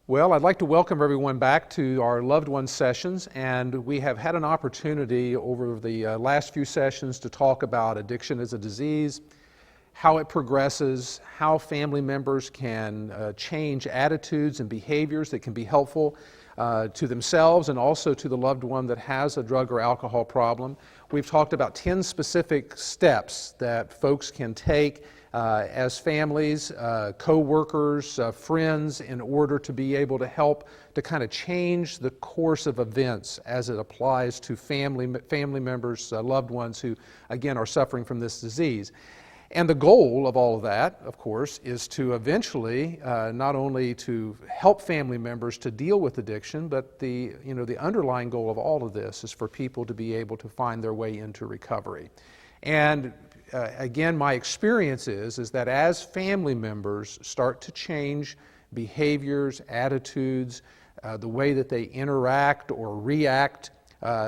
Well, I'd like to welcome everyone back to our Loved Ones sessions, and we have had an opportunity over the last few sessions to talk about addiction as a disease, how it progresses, how family members can change attitudes and behaviors that can be helpful to themselves and also to the loved one that has a drug or alcohol problem. We've talked about 10 specific steps that folks can take as families, co-workers, friends, in order to be able to help to kind of change the course of events as it applies to family members, loved ones who, again, are suffering from this disease. And the goal of all of that, of course, is to eventually not only to help family members to deal with addiction, but the underlying goal of all of this is for people to be able to find their way into recovery. And again, my experience is that as family members start to change behaviors, attitudes, the way that they interact or react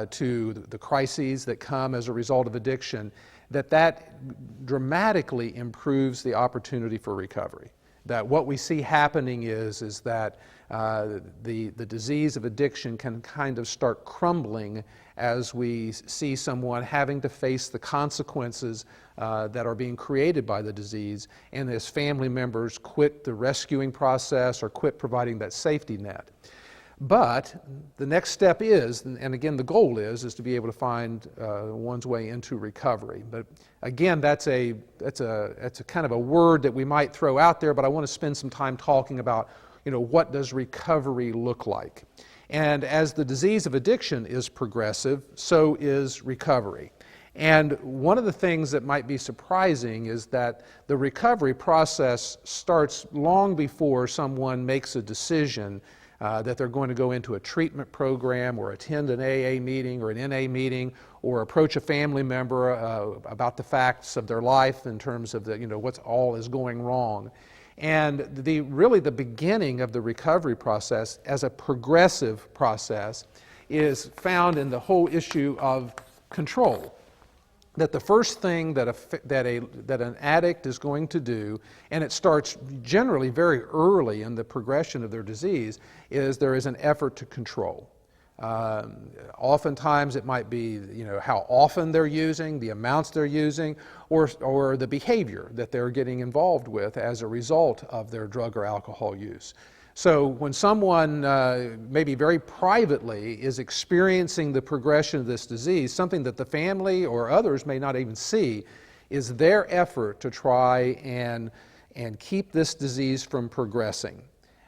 to the crises that come as a result of addiction, that dramatically improves the opportunity for recovery. That what we see happening is that the disease of addiction can kind of start crumbling as we see someone having to face the consequences that are being created by the disease, and as family members quit the rescuing process or quit providing that safety net. But the next step is, and again the goal is to be able to find one's way into recovery. But again, that's a kind of a word that we might throw out there, but I want to spend some time talking about, what does recovery look like? And as the disease of addiction is progressive, so is recovery. And one of the things that might be surprising is that the recovery process starts long before someone makes a decision that they're going to go into a treatment program or attend an AA meeting or an NA meeting or approach a family member about the facts of their life in terms of what's all is going wrong. And really the beginning of the recovery process as a progressive process is found in the whole issue of control. That the first thing that an addict is going to do, and it starts generally very early in the progression of their disease, is there is an effort to control. Oftentimes it might be how often they're using, the amounts they're using, or the behavior that they're getting involved with as a result of their drug or alcohol use. So when someone, maybe very privately, is experiencing the progression of this disease, something that the family or others may not even see, is their effort to try and keep this disease from progressing.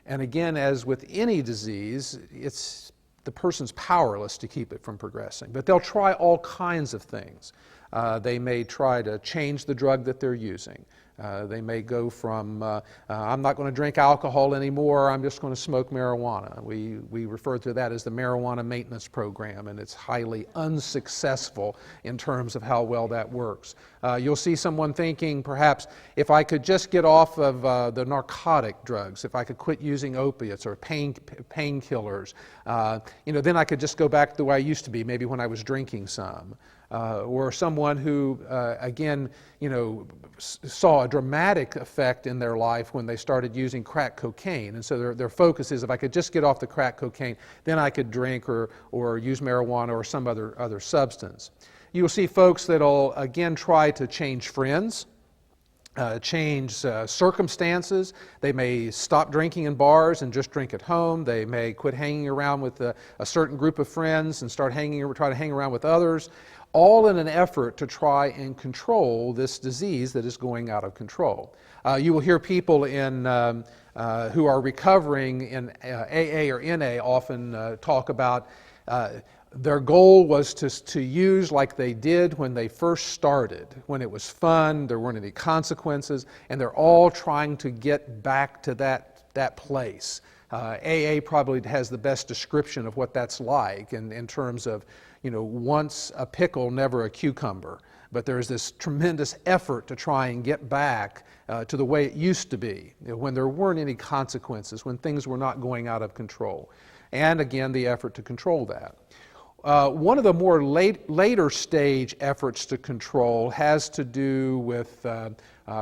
And again, as with any disease, it's the person's powerless to keep it from progressing. But they'll try all kinds of things. They may try to change the drug that they're using. They may go from, I'm not going to drink alcohol anymore, I'm just going to smoke marijuana. We refer to that as the marijuana maintenance program, and it's highly unsuccessful in terms of how well that works. You'll see someone thinking, perhaps, if I could just get off of the narcotic drugs, if I could quit using opiates or painkillers, then I could just go back to the way I used to be, maybe when I was drinking some. Or someone who, again, saw a dramatic effect in their life when they started using crack cocaine. And so their focus is, if I could just get off the crack cocaine, then I could drink or use marijuana or some other substance. You'll see folks that'll, again, try to change friends, change circumstances. They may stop drinking in bars and just drink at home. They may quit hanging around with a certain group of friends and try to hang around with others, all in an effort to try and control this disease that is going out of control. You will hear people who are recovering in AA or NA often talk about their goal was to use like they did when they first started, when it was fun, there weren't any consequences, and they're all trying to get back to that place. AA probably has the best description of what that's like in terms of, once a pickle, never a cucumber. But there's this tremendous effort to try and get back to the way it used to be, when there weren't any consequences, when things were not going out of control. And again, the effort to control that. One of the more later stage efforts to control has to do with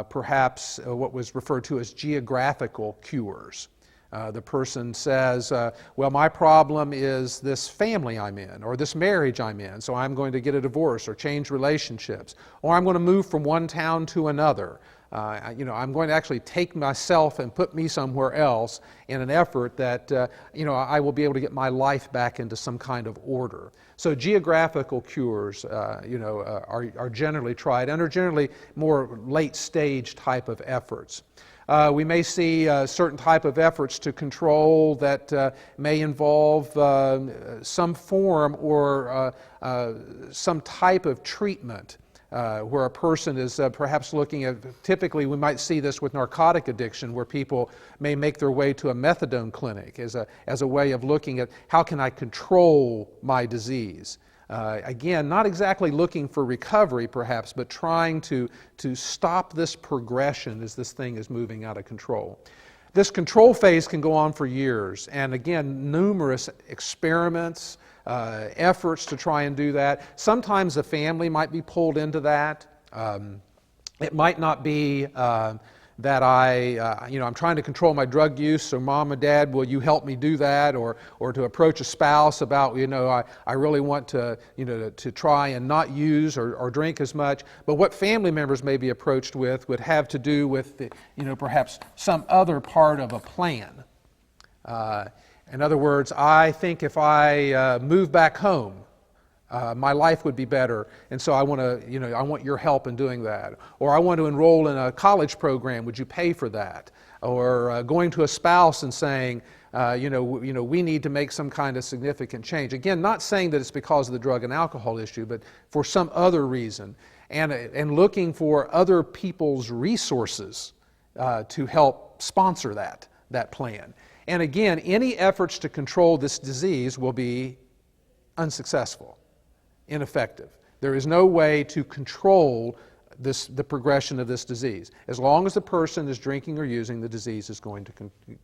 perhaps what was referred to as geographical cures. The person says, well, my problem is this family I'm in, or this marriage I'm in, so I'm going to get a divorce or change relationships, or I'm going to move from one town to another. I'm going to actually take myself and put me somewhere else in an effort that, I will be able to get my life back into some kind of order. So geographical cures, are generally tried and are generally more late-stage type of efforts. We may see certain type of efforts to control that may involve some form or some type of treatment where a person is perhaps looking at, typically we might see this with narcotic addiction, where people may make their way to a methadone clinic as a way of looking at how can I control my disease. Again, not exactly looking for recovery perhaps, but trying to stop this progression as this thing is moving out of control. This control phase can go on for years, and again, numerous experiments, efforts to try and do that. Sometimes the family might be pulled into that. It might not be that I'm trying to control my drug use, so mom and dad, will you help me do that? Or to approach a spouse about, I really want to try and not use or drink as much. But what family members may be approached with would have to do with, perhaps some other part of a plan. In other words, I think if I move back home, my life would be better, and so I want your help in doing that. Or I want to enroll in a college program, would you pay for that? Or going to a spouse and saying, we need to make some kind of significant change. Again, not saying that it's because of the drug and alcohol issue, but for some other reason. And looking for other people's resources to help sponsor that plan. And again, any efforts to control this disease will be unsuccessful, ineffective. There is no way to control the progression of this disease. As long as the person is drinking or using, the disease is going to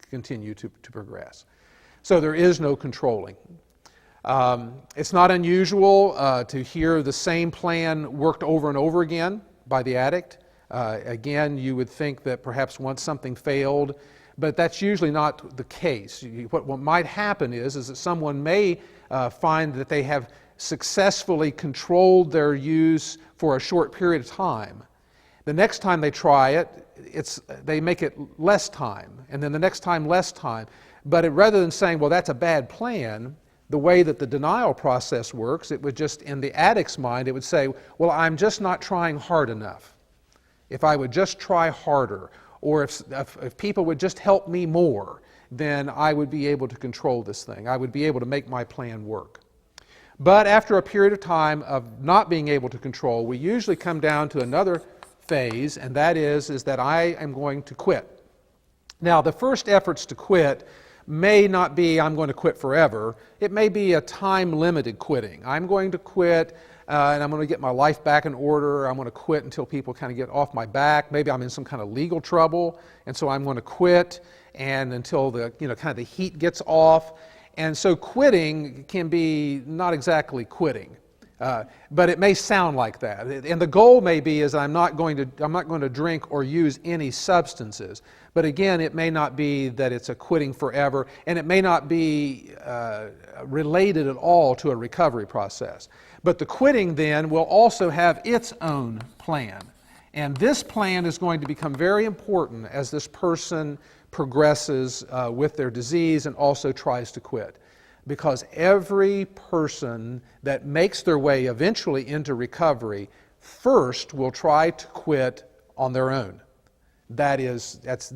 continue to progress. So there is no controlling. It's not unusual to hear the same plan worked over and over again by the addict. Again, you would think that perhaps once something failed, but that's usually not the case. What might happen is that someone may find that they have successfully controlled their use for a short period of time. The next time they try it, they make it less time, and then the next time less time. But rather than saying, well, that's a bad plan, the way that the denial process works, it would just, in the addict's mind, it would say, well, I'm just not trying hard enough. If I would just try harder, or if people would just help me more, then I would be able to control this thing. I would be able to make my plan work. But after a period of time of not being able to control, we usually come down to another phase, and that is that I am going to quit. Now, the first efforts to quit may not be I'm going to quit forever. It may be a time-limited quitting. I'm going to quit and I'm going to get my life back in order. I'm going to quit until people kind of get off my back. Maybe I'm in some kind of legal trouble, and so I'm going to quit and until the kind of the heat gets off. And so quitting can be not exactly quitting, but it may sound like that. And the goal may be is I'm not going to drink or use any substances. But again, it may not be that it's a quitting forever, and it may not be related at all to a recovery process. But the quitting then will also have its own plan. And this plan is going to become very important as this person progresses with their disease and also tries to quit. Because every person that makes their way eventually into recovery first will try to quit on their own. It's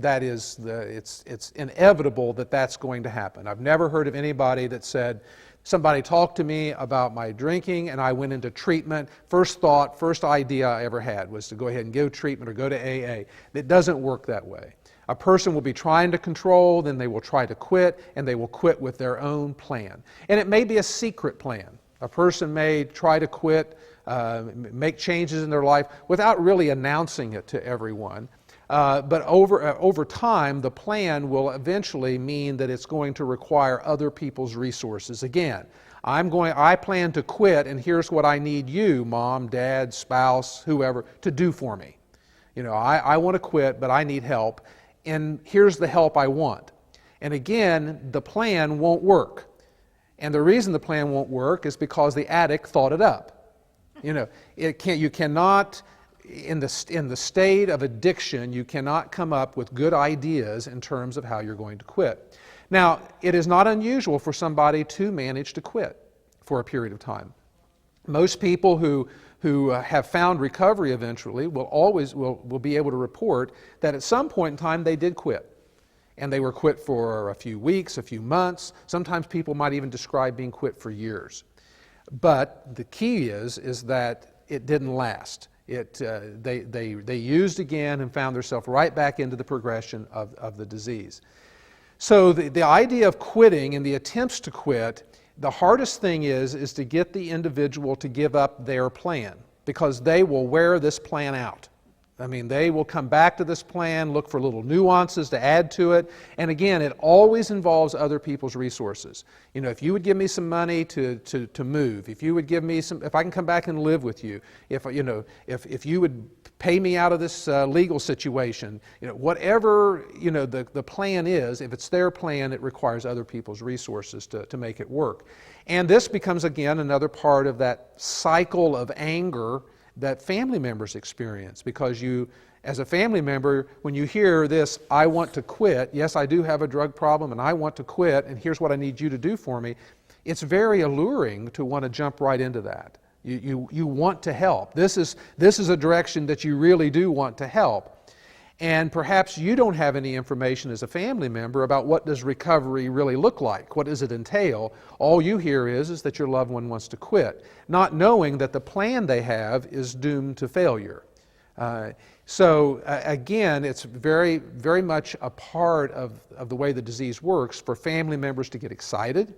inevitable that that's going to happen. I've never heard of anybody that said, somebody talked to me about my drinking and I went into treatment. First thought, first idea I ever had was to go ahead and give treatment or go to AA. It doesn't work that way. A person will be trying to control, then they will try to quit, and they will quit with their own plan. And it may be a secret plan. A person may try to quit, make changes in their life without really announcing it to everyone. But over time, the plan will eventually mean that it's going to require other people's resources. Again, I plan to quit, and here's what I need you, mom, dad, spouse, whoever, to do for me. I want to quit, but I need help, and here's the help I want. And again, the plan won't work. And the reason the plan won't work is because the addict thought it up. You cannot, in the state of addiction, you cannot come up with good ideas in terms of how you're going to quit. Now, it is not unusual for somebody to manage to quit for a period of time. Most people who have found recovery eventually will be able to report that at some point in time they did quit. And they were quit for a few weeks, a few months. Sometimes people might even describe being quit for years. But the key is that it didn't last. They used again and found themselves right back into the progression of the disease. So the idea of quitting and the attempts to quit, the hardest thing is to get the individual to give up their plan, because they will wear this plan out. I mean, they will come back to this plan, look for little nuances to add to it. And again, it always involves other people's resources. If you would give me some money to move, if you would give me if I can come back and live with you, if you would pay me out of this legal situation, whatever, the plan is, if it's their plan, it requires other people's resources to make it work. And this becomes, again, another part of that cycle of anger that family members experience, because you, as a family member, when you hear this, I want to quit, yes, I do have a drug problem and I want to quit, and here's what I need you to do for me, it's very alluring to want to jump right into that. You want to help. This is a direction that you really do want to help. And perhaps you don't have any information as a family member about what does recovery really look like. What does it entail? All you hear is that your loved one wants to quit, not knowing that the plan they have is doomed to failure. Again, it's very, very much a part of the way the disease works for family members to get excited,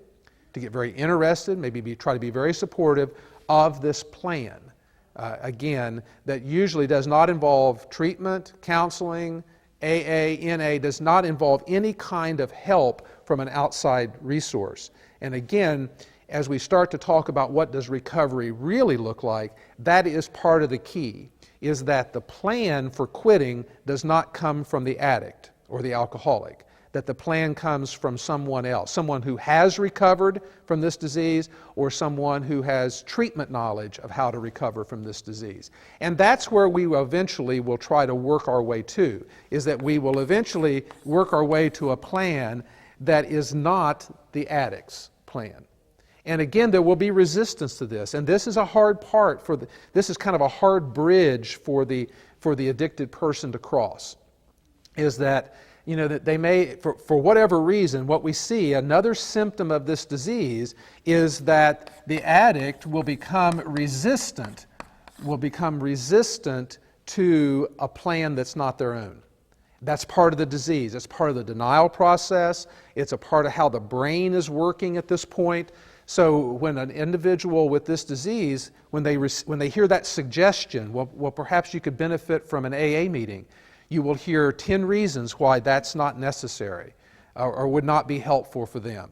to get very interested, maybe try to be very supportive of this plan. Again, that usually does not involve treatment, counseling, AA, NA, does not involve any kind of help from an outside resource. And again, as we start to talk about what does recovery really look like, that is part of the key, is that the plan for quitting does not come from the addict or the alcoholic, that the plan comes from someone else, someone who has recovered from this disease or someone who has treatment knowledge of how to recover from this disease. And that's where we eventually will try to work our way to, is that we will eventually work our way to a plan that is not the addict's plan. And again, there will be resistance to this, and this is a hard part this is kind of a hard bridge for the addicted person to cross, is that that they may, for whatever reason, what we see, another symptom of this disease is that the addict will become resistant to a plan that's not their own. That's part of the disease. It's part of the denial process. It's a part of how the brain is working at this point. So when an individual with this disease, when they hear that suggestion, well, perhaps you could benefit from an AA meeting, you will hear 10 reasons why that's not necessary or would not be helpful for them.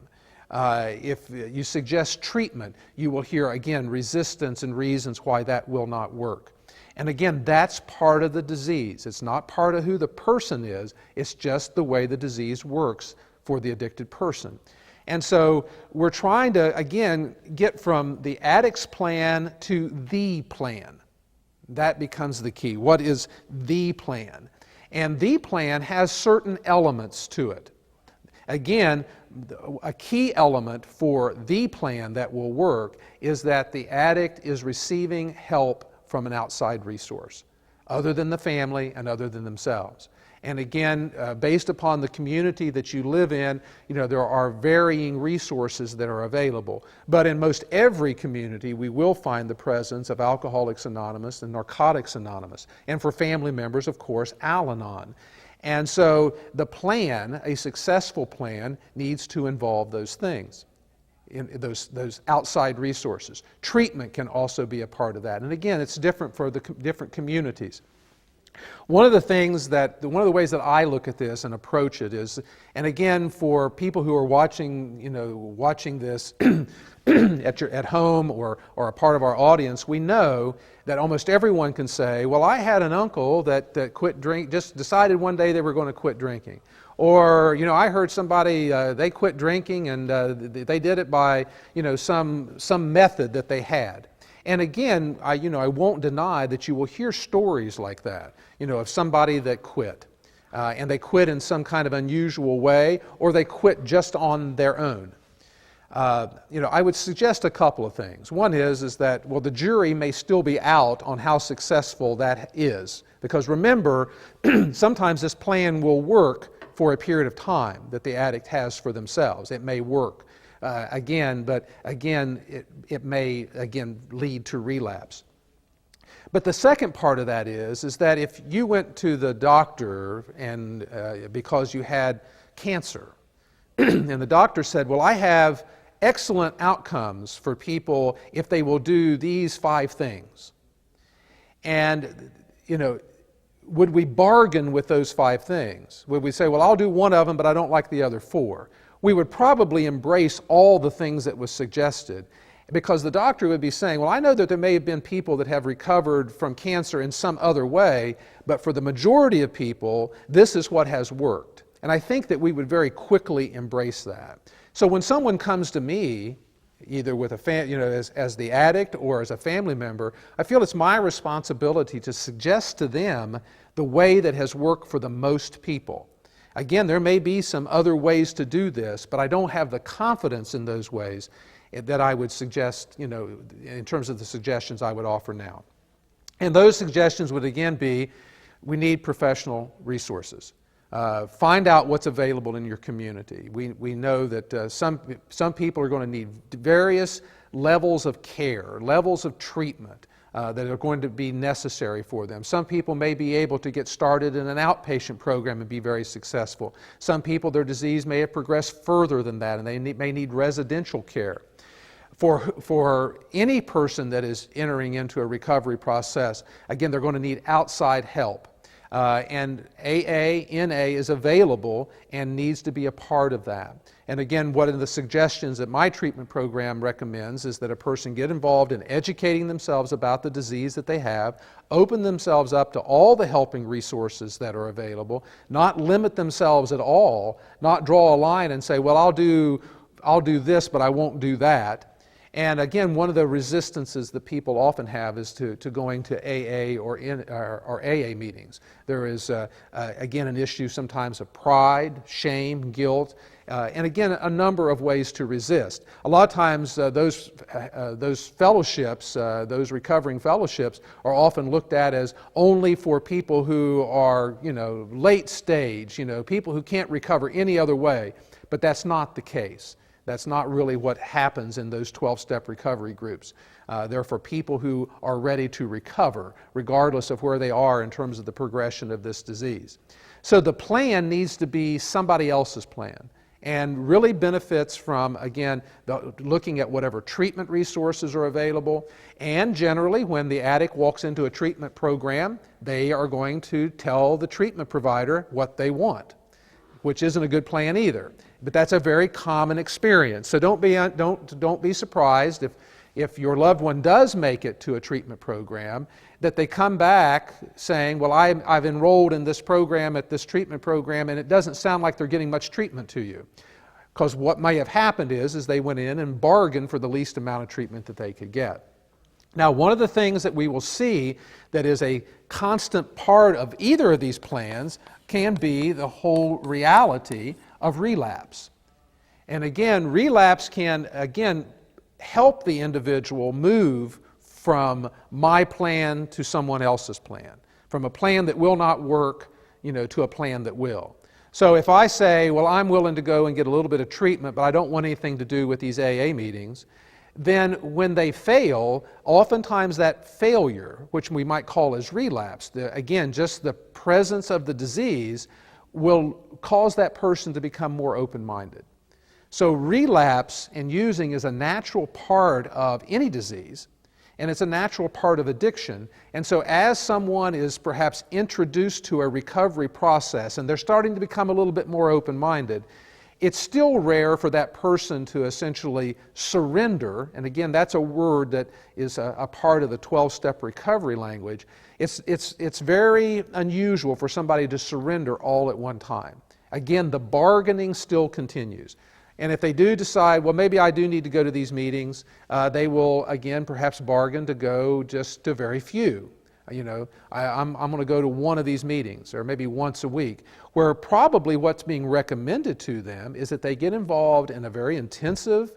If you suggest treatment, you will hear, again, resistance and reasons why that will not work. And again, that's part of the disease. It's not part of who the person is, it's just the way the disease works for the addicted person. And so we're trying to, again, get from the addict's plan to the plan. That becomes the key. What is the plan? And the plan has certain elements to it. Again, a key element for the plan that will work is that the addict is receiving help from an outside resource, other than the family and other than themselves. And again, based upon the community that you live in, there are varying resources that are available. But in most every community, we will find the presence of Alcoholics Anonymous and Narcotics Anonymous. And for family members, of course, Al-Anon. And so the plan, a successful plan, needs to involve those things, those outside resources. Treatment can also be a part of that. And again, it's different for the different communities. One of the ways that I look at this and approach it is, and again, for people who are watching this at home or a part of our audience, we know that almost everyone can say, well, I had an uncle that quit drink, just decided one day they were going to quit drinking. Or, I heard somebody, they quit drinking and they did it by, some method that they had. And again, I won't deny that you will hear stories like that, of somebody that quit. And they quit in some kind of unusual way, or they quit just on their own. I would suggest a couple of things. One is that, well, the jury may still be out on how successful that is. Because remember, sometimes this plan will work for a period of time that the addict has for themselves. It may work but it may, lead to relapse. But the second part of that is that if you went to the doctor and because you had cancer, and the doctor said, well, I have excellent outcomes for people if they will do these 5 things. And, would we bargain with those 5 things? Would we say, well, I'll do one of them, but I don't like the other 4? We would probably embrace all the things that was suggested, because the doctor would be saying, well, I know that there may have been people that have recovered from cancer in some other way, but for the majority of people, this is what has worked. And I think that we would very quickly embrace that. So when someone comes to me, either with as the addict or as a family member, I feel it's my responsibility to suggest to them the way that has worked for the most people. Again, there may be some other ways to do this, but I don't have the confidence in those ways that I would suggest, in terms of the suggestions I would offer now. And those suggestions would again be, we need professional resources. Find out what's available in your community. We know that some people are going to need various levels of care, levels of treatment that are going to be necessary for them. Some people may be able to get started in an outpatient program and be very successful. Some people, their disease may have progressed further than that, and they may need residential care. For any person that is entering into a recovery process, again, they're going to need outside help. And AA, NA is available and needs to be a part of that. And again, one of the suggestions that my treatment program recommends is that a person get involved in educating themselves about the disease that they have, open themselves up to all the helping resources that are available, not limit themselves at all, not draw a line and say, well, I'll do this, but I won't do that. And again, one of the resistances that people often have is to going to AA or AA meetings. There is, again, an issue sometimes of pride, shame, guilt, and again, a number of ways to resist. A lot of times those fellowships, those recovering fellowships, are often looked at as only for people who are, late stage, people who can't recover any other way. But that's not the case. That's not really what happens in those 12-step recovery groups. They're for people who are ready to recover, regardless of where they are in terms of the progression of this disease. So the plan needs to be somebody else's plan, and really benefits from, again, looking at whatever treatment resources are available. And generally, when the addict walks into a treatment program, they are going to tell the treatment provider what they want, which isn't a good plan either. But that's a very common experience. So don't be surprised if your loved one does make it to a treatment program, that they come back saying, well, I've enrolled in this program at this treatment program, and it doesn't sound like they're getting much treatment to you. Because what may have happened is they went in and bargained for the least amount of treatment that they could get. Now, one of the things that we will see that is a constant part of either of these plans can be the whole reality of relapse. And again, relapse can, help the individual move from my plan to someone else's plan, from a plan that will not work, to a plan that will. So if I say, well, I'm willing to go and get a little bit of treatment, but I don't want anything to do with these AA meetings, then when they fail, oftentimes that failure, which we might call as relapse, just the presence of the disease will cause that person to become more open-minded. So relapse and using is a natural part of any disease, and it's a natural part of addiction. And so as someone is perhaps introduced to a recovery process and they're starting to become a little bit more open-minded, it's still rare for that person to essentially surrender, and again, that's a word that is a part of the 12-step recovery language. It's very unusual for somebody to surrender all at one time. Again, the bargaining still continues. And if they do decide, well, maybe I do need to go to these meetings, they will, again, perhaps bargain to go just to very few. I'm going to go to one of these meetings, or maybe once a week, where probably what's being recommended to them is that they get involved in a very intensive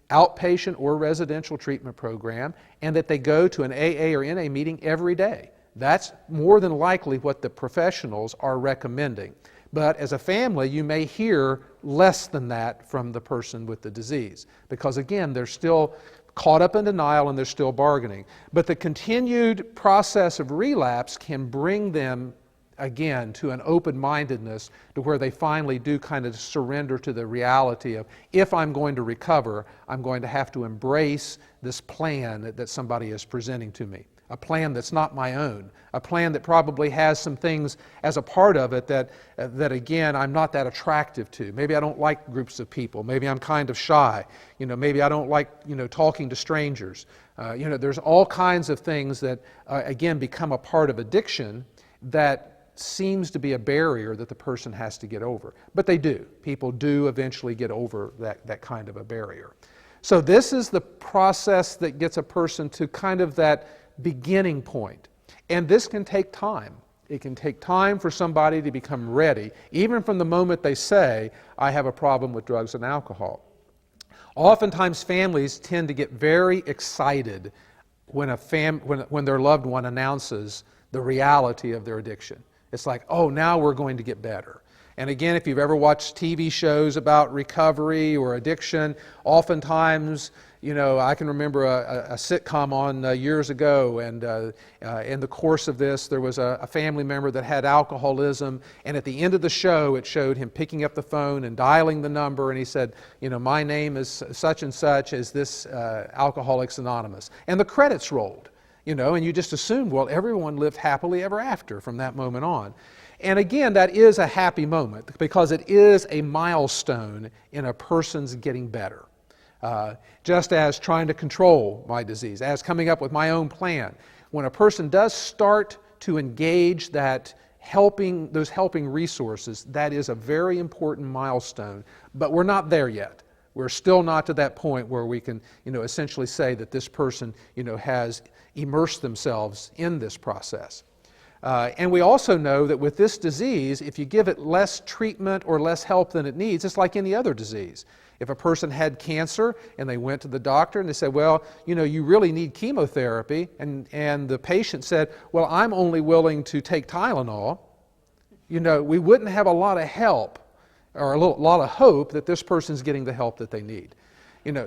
outpatient or residential treatment program, and that they go to an AA or NA meeting every day. That's more than likely what the professionals are recommending. But as a family, you may hear less than that from the person with the disease, because again, they're still caught up in denial and they're still bargaining. But the continued process of relapse can bring them again to an open-mindedness to where they finally do kind of surrender to the reality of, if I'm going to recover, I'm going to have to embrace this plan that somebody is presenting to me. A plan that's not my own, a plan that probably has some things as a part of it that again, I'm not that attractive to. Maybe I don't like groups of people. Maybe I'm kind of shy. Maybe I don't like, talking to strangers. There's all kinds of things that, again, become a part of addiction that seems to be a barrier that the person has to get over. But they do. People do eventually get over that kind of a barrier. So this is the process that gets a person to kind of that beginning point. And this can take time. It can take time for somebody to become ready, even from the moment they say, I have a problem with drugs and alcohol. Oftentimes families tend to get very excited when their loved one announces the reality of their addiction. It's like, oh, now we're going to get better. And again, if you've ever watched TV shows about recovery or addiction, oftentimes, I can remember a sitcom on years ago, and in the course of this, there was a family member that had alcoholism, and at the end of the show, it showed him picking up the phone and dialing the number, and he said, my name is such and such, is this Alcoholics Anonymous? And the credits rolled, and you just assumed, well, everyone lived happily ever after from that moment on. And again, that is a happy moment because it is a milestone in a person's getting better. Just as trying to control my disease, as coming up with my own plan. When a person does start to engage those helping resources, that is a very important milestone. But we're not there yet. We're still not to that point where we can, essentially say that this person, has immersed themselves in this process. And we also know that with this disease, if you give it less treatment or less help than it needs, it's like any other disease. If a person had cancer and they went to the doctor and they said, well, you really need chemotherapy, and the patient said, well, I'm only willing to take Tylenol, we wouldn't have a lot of help or a lot of hope that this person's getting the help that they need.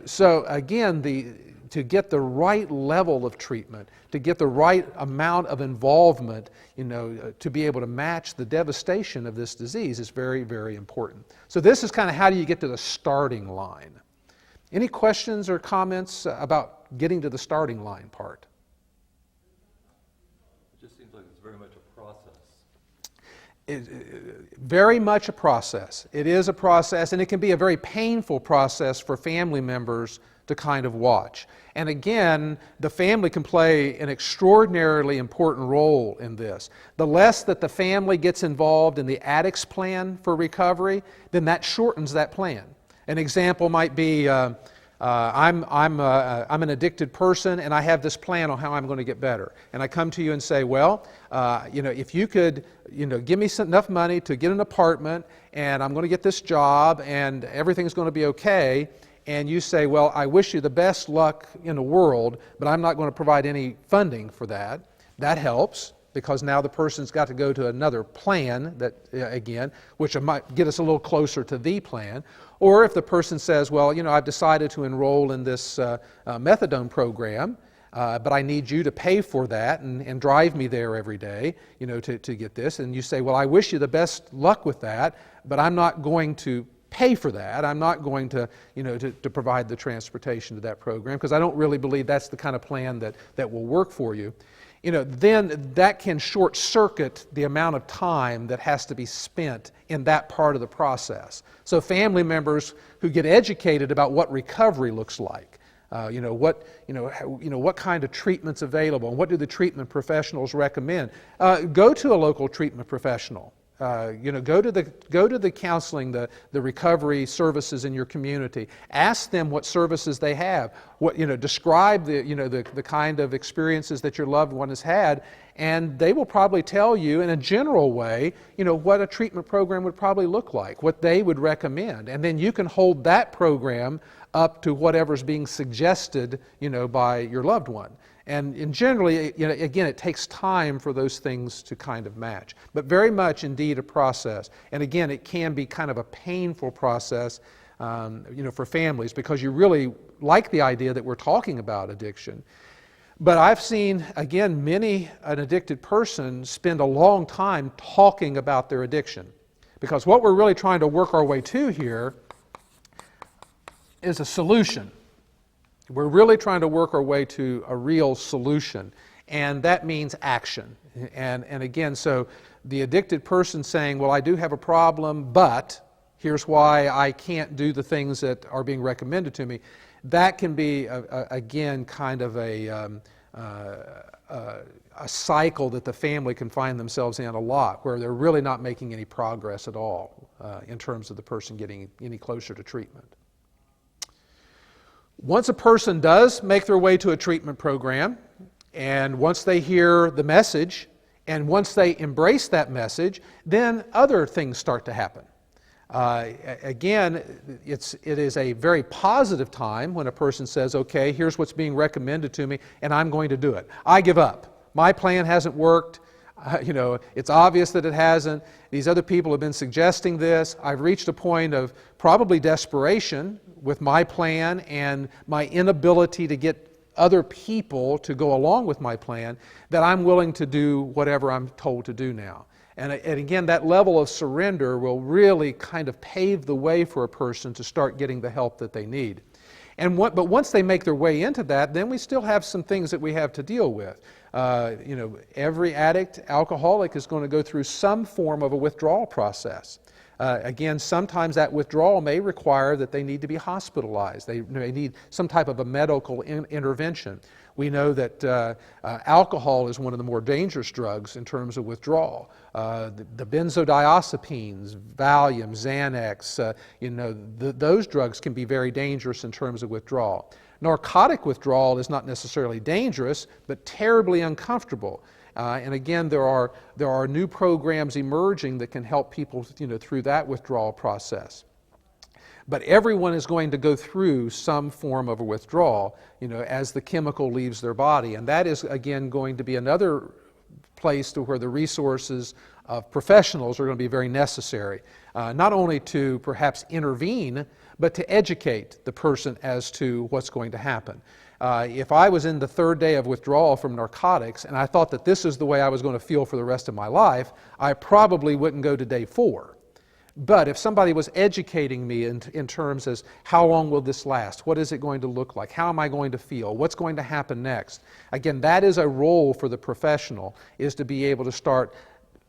So again, to get the right level of treatment, to get the right amount of involvement, to be able to match the devastation of this disease is very, very important. So this is kind of how do you get to the starting line. Any questions or comments about getting to the starting line part? It just seems like it's very much a process. Very much a process. It is a process, and it can be a very painful process for family members to kind of watch. And again, the family can play an extraordinarily important role in this. The less that the family gets involved in the addict's plan for recovery, then that shortens that plan. An example might be, I'm an addicted person and I have this plan on how I'm going to get better. And I come to you and say, well, if you could, give me enough money to get an apartment, and I'm going to get this job and everything's going to be okay. And you say, well, I wish you the best luck in the world, but I'm not going to provide any funding for that. That helps, because now the person's got to go to another plan that, again, which might get us a little closer to the plan. Or if the person says, well, I've decided to enroll in this methadone program, but I need you to pay for that and drive me there every day, to get this. And you say, well, I wish you the best luck with that, but I'm not going to pay for that. I'm not going to, to provide the transportation to that program because I don't really believe that's the kind of plan that will work for you. Then that can short circuit the amount of time that has to be spent in that part of the process. So family members who get educated about what recovery looks like, what kind of treatment's available, and what do the treatment professionals recommend? Go to a local treatment professional. Go to the counseling, the recovery services in your community. Ask them what services they have. Describe the kind of experiences that your loved one has had, and they will probably tell you in a general way, what a treatment program would probably look like, what they would recommend, and then you can hold that program up to whatever's being suggested, by your loved one. And generally, again, it takes time for those things to kind of match. But very much indeed a process. And again, it can be kind of a painful process, for families, because you really like the idea that we're talking about addiction. But I've seen, again, an addicted person spend a long time talking about their addiction. Because what we're really trying to work our way to here is a solution. We're really trying to work our way to a real solution, and that means action. And again, so the addicted person saying, well, I do have a problem, but here's why I can't do the things that are being recommended to me, that can be, again, kind of a cycle that the family can find themselves in a lot, where they're really not making any progress at all in terms of the person getting any closer to treatment. Once a person does make their way to a treatment program, and once they hear the message, and once they embrace that message, then other things start to happen. Again, it is a very positive time when a person says, okay, here's what's being recommended to me, and I'm going to do it. I give up. My plan hasn't worked. It's obvious that it hasn't. These other people have been suggesting this. I've reached a point of probably desperation with my plan and my inability to get other people to go along with my plan, that I'm willing to do whatever I'm told to do now. And again, that level of surrender will really kind of pave the way for a person to start getting the help that they need. But once they make their way into that, then we still have some things that we have to deal with. Every addict, alcoholic is going to go through some form of a withdrawal process. Again, sometimes that withdrawal may require that they need to be hospitalized. They need some type of a medical intervention. We know that alcohol is one of the more dangerous drugs in terms of withdrawal. The benzodiazepines, Valium, Xanax, those drugs can be very dangerous in terms of withdrawal. Narcotic withdrawal is not necessarily dangerous, but terribly uncomfortable. And again, there are new programs emerging that can help people, through that withdrawal process. But everyone is going to go through some form of a withdrawal, as the chemical leaves their body. And that is, again, going to be another place to where the resources of professionals are going to be very necessary. Not only to perhaps intervene, but to educate the person as to what's going to happen. If I was in the third day of withdrawal from narcotics and I thought that this is the way I was going to feel for the rest of my life, I probably wouldn't go to day 4. But if somebody was educating me in terms as how long will this last? What is it going to look like? How am I going to feel? What's going to happen next? Again, that is a role for the professional, is to be able to start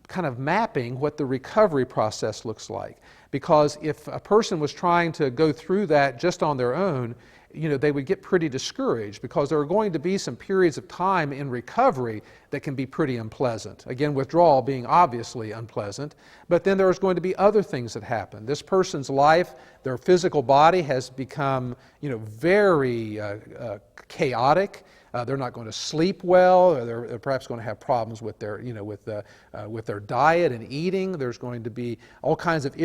kind of mapping what the recovery process looks like. Because if a person was trying to go through that just on their own, they would get pretty discouraged, because there are going to be some periods of time in recovery that can be pretty unpleasant. Again, withdrawal being obviously unpleasant, but then there's going to be other things that happen. This person's life, their physical body has become, very chaotic. They're not going to sleep well. Or they're perhaps going to have problems with their, with their diet and eating. There's going to be all kinds of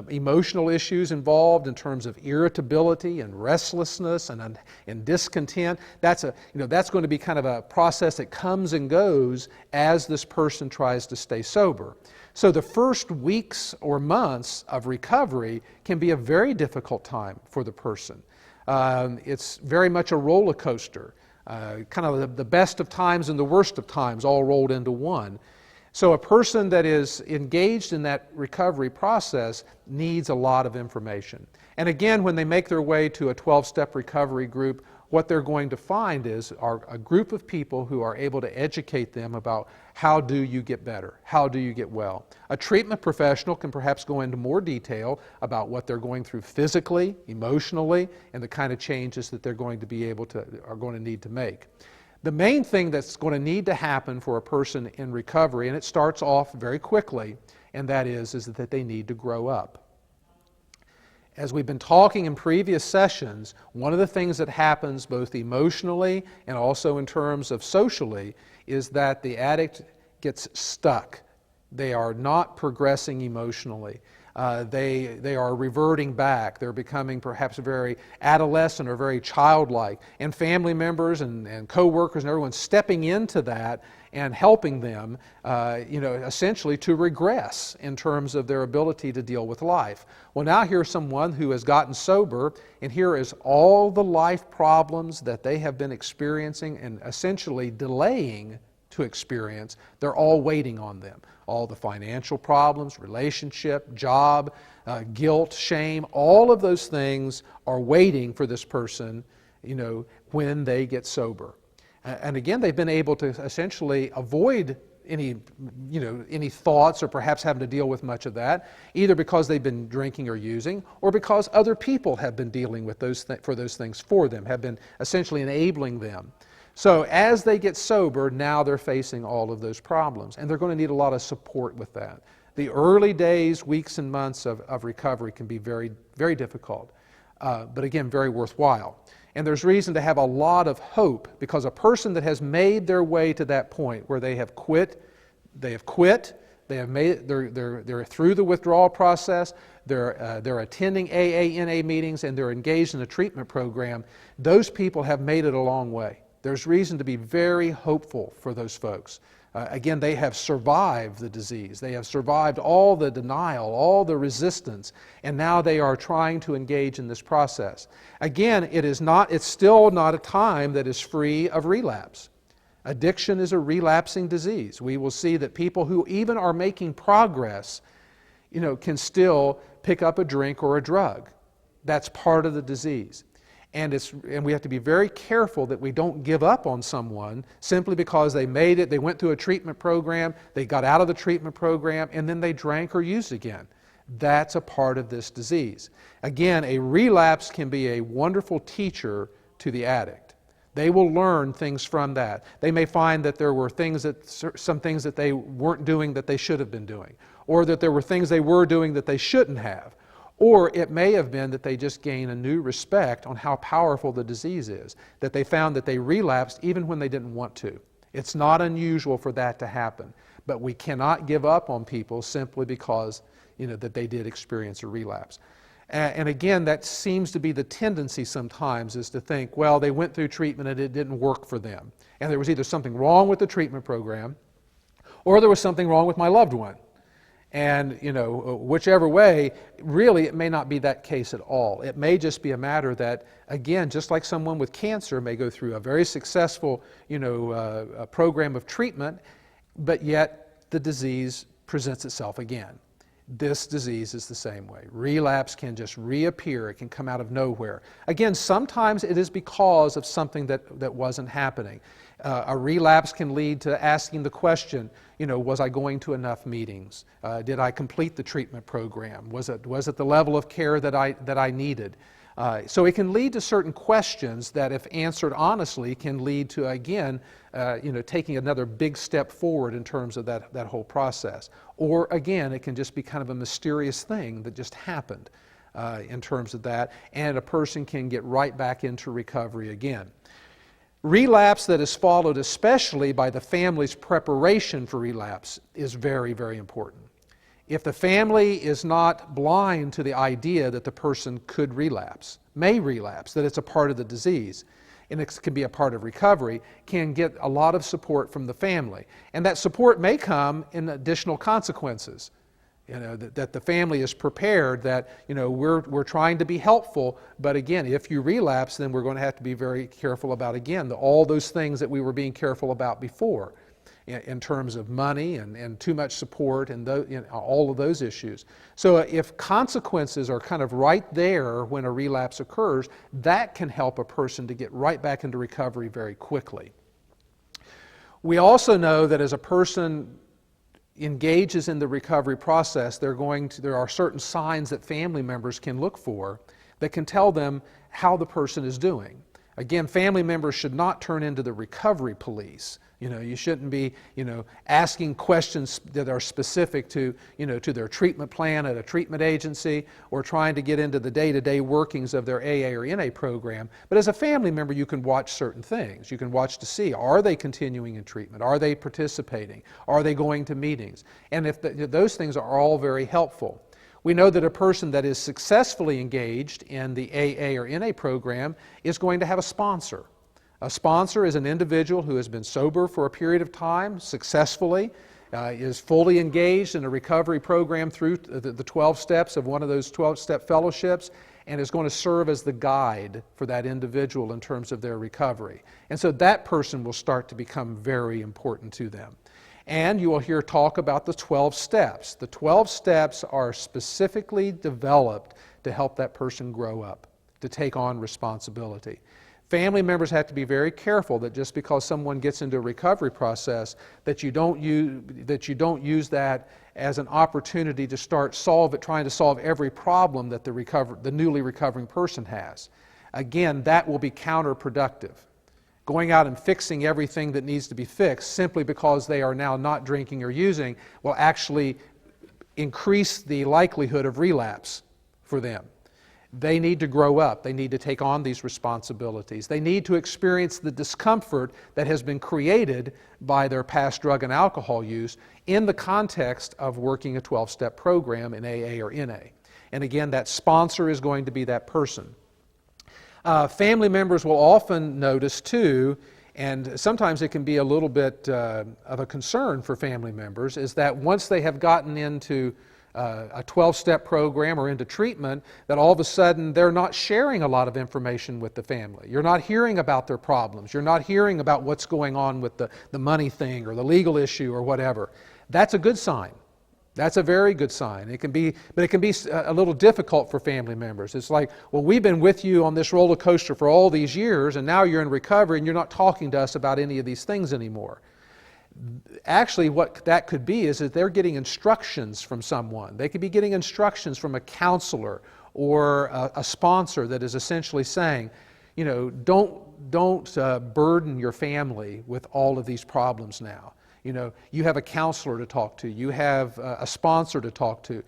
emotional issues involved in terms of irritability and restlessness and discontent. That's going to be kind of a process that comes and goes as this person tries to stay sober. So the first weeks or months of recovery can be a very difficult time for the person. It's very much a roller coaster. Kind of the best of times and the worst of times all rolled into one. So a person that is engaged in that recovery process needs a lot of information. And again, when they make their way to a 12-step recovery group, what they're going to find is a group of people who are able to educate them about how do you get better, how do you get well. A treatment professional can perhaps go into more detail about what they're going through physically, emotionally, and the kind of changes that they're going to be are going to need to make. The main thing that's going to need to happen for a person in recovery, and it starts off very quickly, and that is that they need to grow up. As we've been talking in previous sessions, one of the things that happens both emotionally and also in terms of socially is that the addict gets stuck. They are not progressing emotionally. They are reverting back. They're becoming perhaps very adolescent or very childlike. And family members and co-workers and everyone stepping into that and helping them, essentially to regress in terms of their ability to deal with life. Well, now here's someone who has gotten sober, and here is all the life problems that they have been experiencing and essentially delaying to experience. They're all waiting on them. All the financial problems, relationship, job, guilt, shame, all of those things are waiting for this person, when they get sober. And again, they've been able to essentially avoid any thoughts or perhaps having to deal with much of that, either because they've been drinking or using, or because other people have been dealing with those things for them, have been essentially enabling them. So as they get sober, now they're facing all of those problems, and they're going to need a lot of support with that. The early days, weeks, and months of recovery can be very, very difficult, but again, very worthwhile. And there's reason to have a lot of hope, because a person that has made their way to that point where they have quit, they're through the withdrawal process, they're attending AA, NA meetings, and they're engaged in a treatment program, those people have made it a long way. There's reason to be very hopeful for those folks. Again, they have survived the disease. They have survived all the denial, all the resistance, and now they are trying to engage in this process. Again, it's still not a time that is free of relapse. Addiction is a relapsing disease. We will see that people who even are making progress, can still pick up a drink or a drug. That's part of the disease. And we have to be very careful that we don't give up on someone simply because they made it, they went through a treatment program, they got out of the treatment program, and then they drank or used again. That's a part of this disease. Again, a relapse can be a wonderful teacher to the addict. They will learn things from that. They may find that there were some things that they weren't doing that they should have been doing, or that there were things they were doing that they shouldn't have. Or it may have been that they just gain a new respect on how powerful the disease is, that they found that they relapsed even when they didn't want to. It's not unusual for that to happen, but we cannot give up on people simply because that they did experience a relapse. And again, that seems to be the tendency sometimes, is to think, well, they went through treatment and it didn't work for them. And there was either something wrong with the treatment program, or there was something wrong with my loved one. And, whichever way, really it may not be that case at all. It may just be a matter that, again, just like someone with cancer may go through a very successful, a program of treatment, but yet the disease presents itself again. This disease is the same way. Relapse can just reappear. It can come out of nowhere. Again, sometimes it is because of something that wasn't happening. A relapse can lead to asking the question, was I going to enough meetings? Did I complete the treatment program? Was it the level of care that I needed? So it can lead to certain questions that, if answered honestly, can lead to, again, taking another big step forward in terms of that whole process. Or again, it can just be kind of a mysterious thing that just happened in terms of that, and a person can get right back into recovery again. Relapse that is followed especially by the family's preparation for relapse is very, very important. If the family is not blind to the idea that the person could relapse, may relapse, that it's a part of the disease, and it can be a part of recovery, can get a lot of support from the family. And that support may come in additional consequences. That the family is prepared, that we're trying to be helpful, but again, if you relapse, then we're going to have to be very careful about, again, all those things that we were being careful about before, in terms of money and too much support and all of those issues. So if consequences are kind of right there when a relapse occurs, that can help a person to get right back into recovery very quickly. We also know that as a person engages in the recovery process, there are certain signs that family members can look for that can tell them how the person is doing. Again, family members should not turn into the recovery police. You shouldn't be, asking questions that are specific to, to their treatment plan at a treatment agency, or trying to get into the day-to-day workings of their AA or NA program. But as a family member, you can watch certain things. You can watch to see, are they continuing in treatment? Are they participating? Are they going to meetings? And if those things are all very helpful. We know that a person that is successfully engaged in the AA or NA program is going to have a sponsor. A sponsor is an individual who has been sober for a period of time, successfully, is fully engaged in a recovery program through the 12 steps of one of those 12-step fellowships, and is going to serve as the guide for that individual in terms of their recovery. And so that person will start to become very important to them. And you will hear talk about the 12 steps. The 12 steps are specifically developed to help that person grow up, to take on responsibility. Family members have to be very careful that just because someone gets into a recovery process, that you don't use that as an opportunity to start trying to solve every problem that the newly recovering person has. Again, that will be counterproductive. Going out and fixing everything that needs to be fixed simply because they are now not drinking or using will actually increase the likelihood of relapse for them. They need to grow up. They need to take on these responsibilities. They need to experience the discomfort that has been created by their past drug and alcohol use in the context of working a 12-step program in AA or NA. And again, that sponsor is going to be that person. Family members will often notice too, and sometimes it can be a little bit of a concern for family members, is that once they have gotten into a 12-step program or into treatment, that all of a sudden they're not sharing a lot of information with the family. You're not hearing about their problems. You're not hearing about what's going on with the money thing or the legal issue or whatever. That's a good sign. That's a very good sign. But it can be a little difficult for family members. It's like, well, we've been with you on this roller coaster for all these years, and now you're in recovery and you're not talking to us about any of these things anymore. Actually, what that could be is that they're getting instructions from someone. They could be getting instructions from a counselor or a sponsor that is essentially saying, don't burden your family with all of these problems now. You have a counselor to talk to. You have a sponsor to talk to.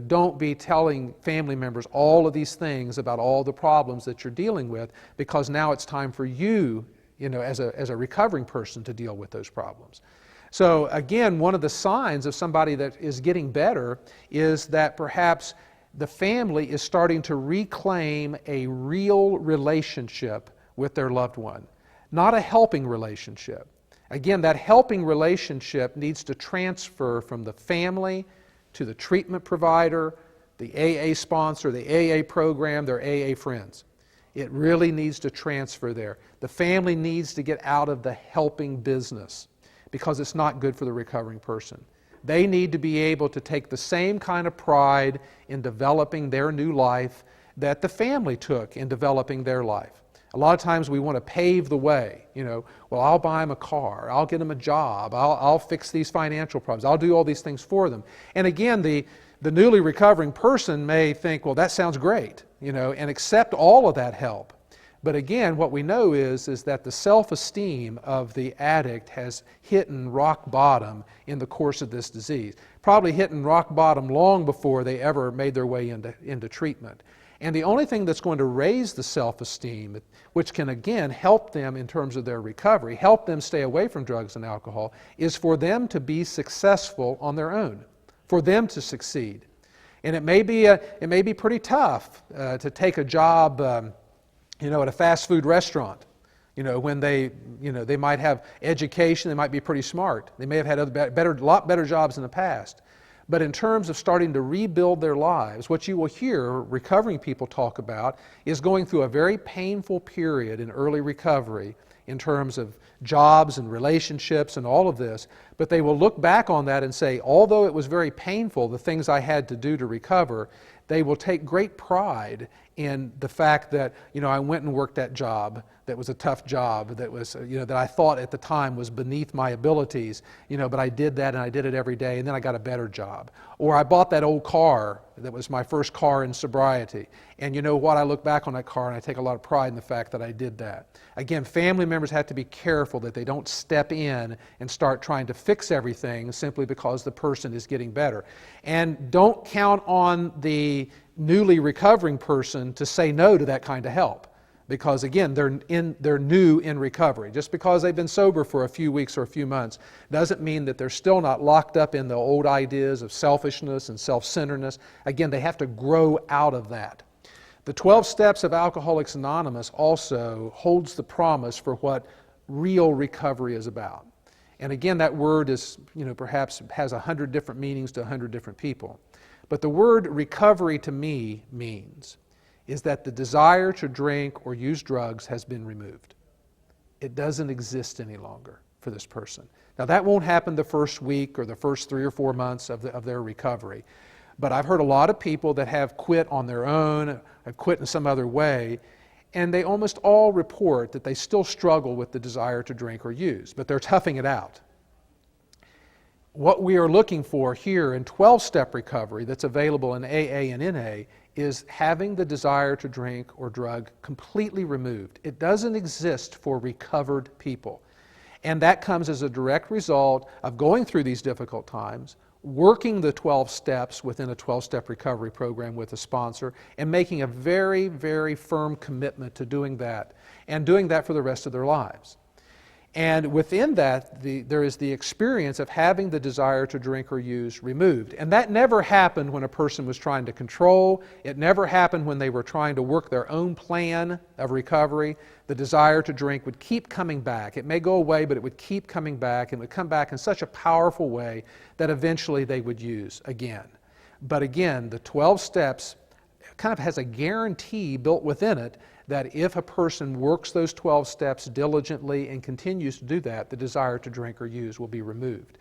Don't be telling family members all of these things about all the problems that you're dealing with, because now it's time for you, as a recovering person, to deal with those problems. So again, one of the signs of somebody that is getting better is that perhaps the family is starting to reclaim a real relationship with their loved one, not a helping relationship. Again, that helping relationship needs to transfer from the family to the treatment provider, the AA sponsor, the AA program, their AA friends. It really needs to transfer there. The family needs to get out of the helping business, because it's not good for the recovering person. They need to be able to take the same kind of pride in developing their new life that the family took in developing their life. A lot of times we want to pave the way. Well, I'll buy them a car, I'll get them a job, I'll fix these financial problems, I'll do all these things for them. And again, the newly recovering person may think, well, that sounds great, and accept all of that help. But again, what we know is that the self-esteem of the addict has hit rock bottom in the course of this disease. Probably hit rock bottom long before they ever made their way into treatment. And the only thing that's going to raise the self-esteem, which can again help them in terms of their recovery, help them stay away from drugs and alcohol, is for them to be successful on their own, for them to succeed. And it may be pretty tough to take a job at a fast food restaurant, when they might have education, they might be pretty smart. They may have had a lot better jobs in the past. But in terms of starting to rebuild their lives, what you will hear recovering people talk about is going through a very painful period in early recovery in terms of jobs and relationships and all of this. But they will look back on that and say, although it was very painful, the things I had to do to recover, they will take great pride in the fact that, I went and worked that job that was a tough job, that was, that I thought at the time was beneath my abilities, but I did that and I did it every day, and then I got a better job. Or I bought that old car that was my first car in sobriety, and you know what, I look back on that car and I take a lot of pride in the fact that I did that. Again, family members have to be careful that they don't step in and start trying to fix everything simply because the person is getting better. And don't count on the newly recovering person to say no to that kind of help. Because again, they're new in recovery. Just because they've been sober for a few weeks or a few months doesn't mean that they're still not locked up in the old ideas of selfishness and self-centeredness. Again, they have to grow out of that. The 12 Steps of Alcoholics Anonymous also holds the promise for what real recovery is about. And again, that word is, perhaps has 100 different meanings to 100 different people. But the word recovery to me means is that the desire to drink or use drugs has been removed. It doesn't exist any longer for this person. Now that won't happen the first week or the first 3 or 4 months of their recovery. But I've heard a lot of people that have quit on their own, have quit in some other way, and they almost all report that they still struggle with the desire to drink or use, but they're toughing it out. What we are looking for here in 12-step recovery that's available in AA and NA is having the desire to drink or drug completely removed. It doesn't exist for recovered people. And that comes as a direct result of going through these difficult times, working the 12 steps within a 12-step recovery program with a sponsor, and making a very, very firm commitment to doing that, and doing that for the rest of their lives. And within that, there is the experience of having the desire to drink or use removed. And that never happened when a person was trying to control. It never happened when they were trying to work their own plan of recovery. The desire to drink would keep coming back. It may go away, but it would keep coming back, and it would come back in such a powerful way that eventually they would use again. But again, the 12 steps kind of has a guarantee built within it that if a person works those 12 steps diligently and continues to do that, the desire to drink or use will be removed.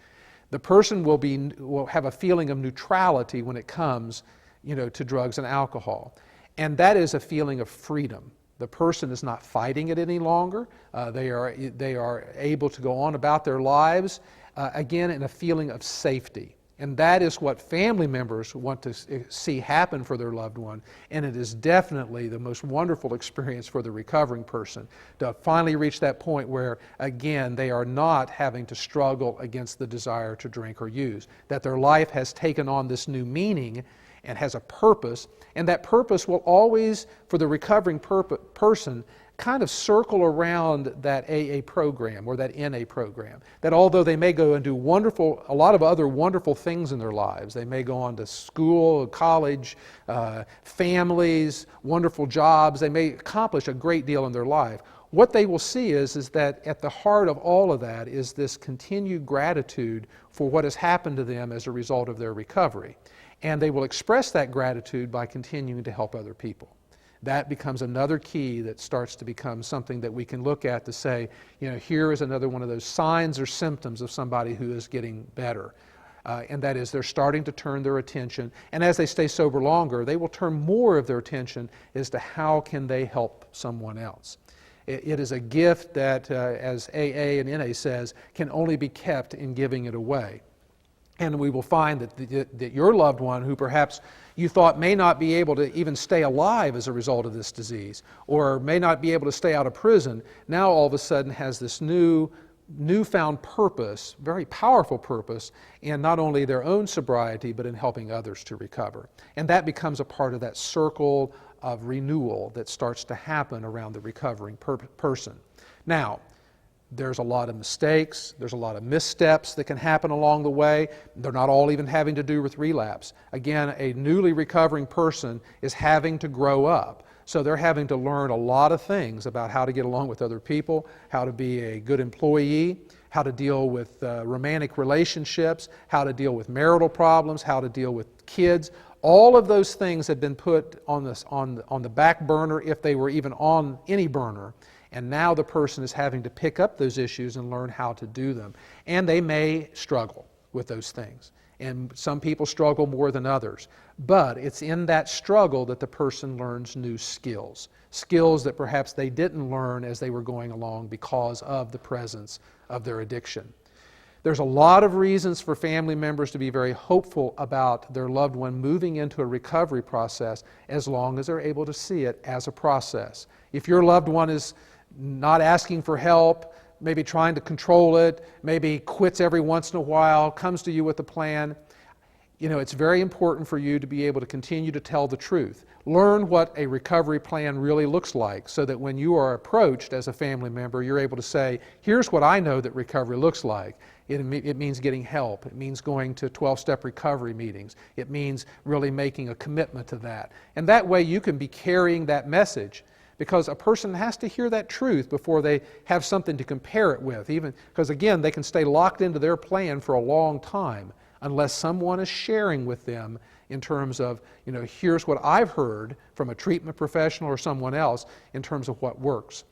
The person will have a feeling of neutrality when it comes, to drugs and alcohol. And that is a feeling of freedom. The person is not fighting it any longer. They are able to go on about their lives, again, in a feeling of safety. And that is what family members want to see happen for their loved one. And it is definitely the most wonderful experience for the recovering person to finally reach that point where, again, they are not having to struggle against the desire to drink or use. That their life has taken on this new meaning and has a purpose. And that purpose will always, for the recovering person, kind of circle around that AA program or that NA program. That although they may go and do a lot of other wonderful things in their lives, they may go on to school, college, families, wonderful jobs, they may accomplish a great deal in their life. What they will see is that at the heart of all of that is this continued gratitude for what has happened to them as a result of their recovery. And they will express that gratitude by continuing to help other people. That becomes another key that starts to become something that we can look at to say, here is another one of those signs or symptoms of somebody who is getting better. And that is they're starting to turn their attention. And as they stay sober longer, they will turn more of their attention as to how can they help someone else. It is a gift that, as AA and NA says, can only be kept in giving it away. And we will find that your loved one, who perhaps you thought may not be able to even stay alive as a result of this disease, or may not be able to stay out of prison, now all of a sudden has this newfound purpose, very powerful purpose, in not only their own sobriety, but in helping others to recover. And that becomes a part of that circle of renewal that starts to happen around the recovering person. Now, there's a lot of mistakes, there's a lot of missteps that can happen along the way. They're not all even having to do with relapse. Again, a newly recovering person is having to grow up. So they're having to learn a lot of things about how to get along with other people, how to be a good employee, how to deal with romantic relationships, how to deal with marital problems, how to deal with kids. All of those things had been put on the back burner if they were even on any burner. And now the person is having to pick up those issues and learn how to do them. And they may struggle with those things. And some people struggle more than others. But it's in that struggle that the person learns new skills, skills that perhaps they didn't learn as they were going along because of the presence of their addiction. There's a lot of reasons for family members to be very hopeful about their loved one moving into a recovery process as long as they're able to see it as a process. If your loved one is not asking for help, maybe trying to control it, maybe quits every once in a while, comes to you with a plan, it's very important for you to be able to continue to tell the truth. Learn what a recovery plan really looks like so that when you are approached as a family member, you're able to say, here's what I know that recovery looks like. It means getting help. It means going to 12-step recovery meetings. It means really making a commitment to that. And that way you can be carrying that message, because a person has to hear that truth before they have something to compare it with. Even because, again, they can stay locked into their plan for a long time unless someone is sharing with them in terms of, here's what I've heard from a treatment professional or someone else in terms of what works.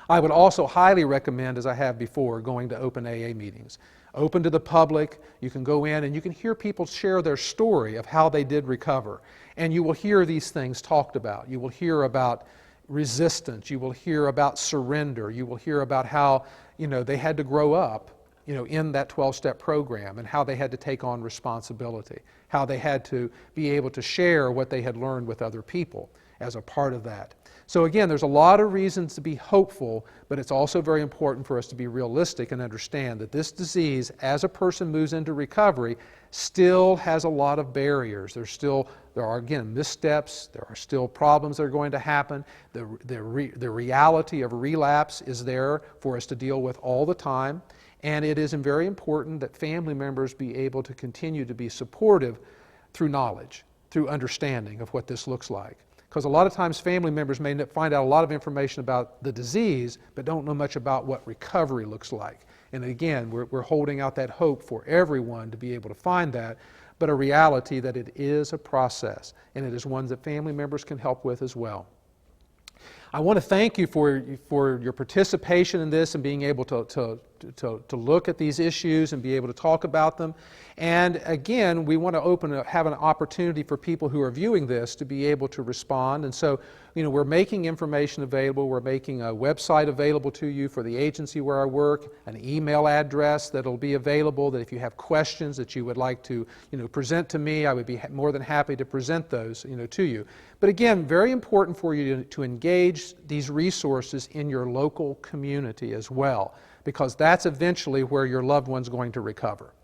I would also highly recommend, as I have before, going to open AA meetings. Open to the public, you can go in and you can hear people share their story of how they did recover. And you will hear these things talked about. You will hear about resistance, you will hear about surrender, you will hear about how, they had to grow up, in that 12-step program, and how they had to take on responsibility, how they had to be able to share what they had learned with other people as a part of that. So again, there's a lot of reasons to be hopeful, but it's also very important for us to be realistic and understand that this disease, as a person moves into recovery, still has a lot of barriers. There are again missteps, there are still problems that are going to happen. The reality of relapse is there for us to deal with all the time. And it is very important that family members be able to continue to be supportive through knowledge, through understanding of what this looks like. Because a lot of times family members may find out a lot of information about the disease, but don't know much about what recovery looks like. And again, we're holding out that hope for everyone to be able to find that, but a reality that it is a process, and it is one that family members can help with as well. I want to thank you for your participation in this and being able to look at these issues and be able to talk about them. And again, we want to have an opportunity for people who are viewing this to be able to respond. And so, we're making information available. We're making a website available to you for the agency where I work, an email address that'll be available, that if you have questions that you would like to, present to me, I would be more than happy to present those, to you. But again, very important for you to engage these resources in your local community as well, because that's eventually where your loved one's going to recover.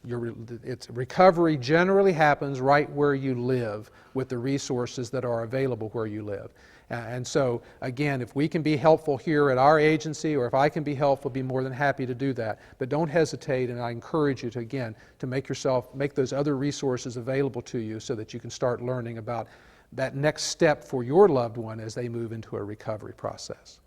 Recovery generally happens right where you live with the resources that are available where you live. And so, again, if we can be helpful here at our agency, or if I can be helpful, be more than happy to do that. But don't hesitate, and I encourage you to make those other resources available to you so that you can start learning about that next step for your loved one as they move into a recovery process.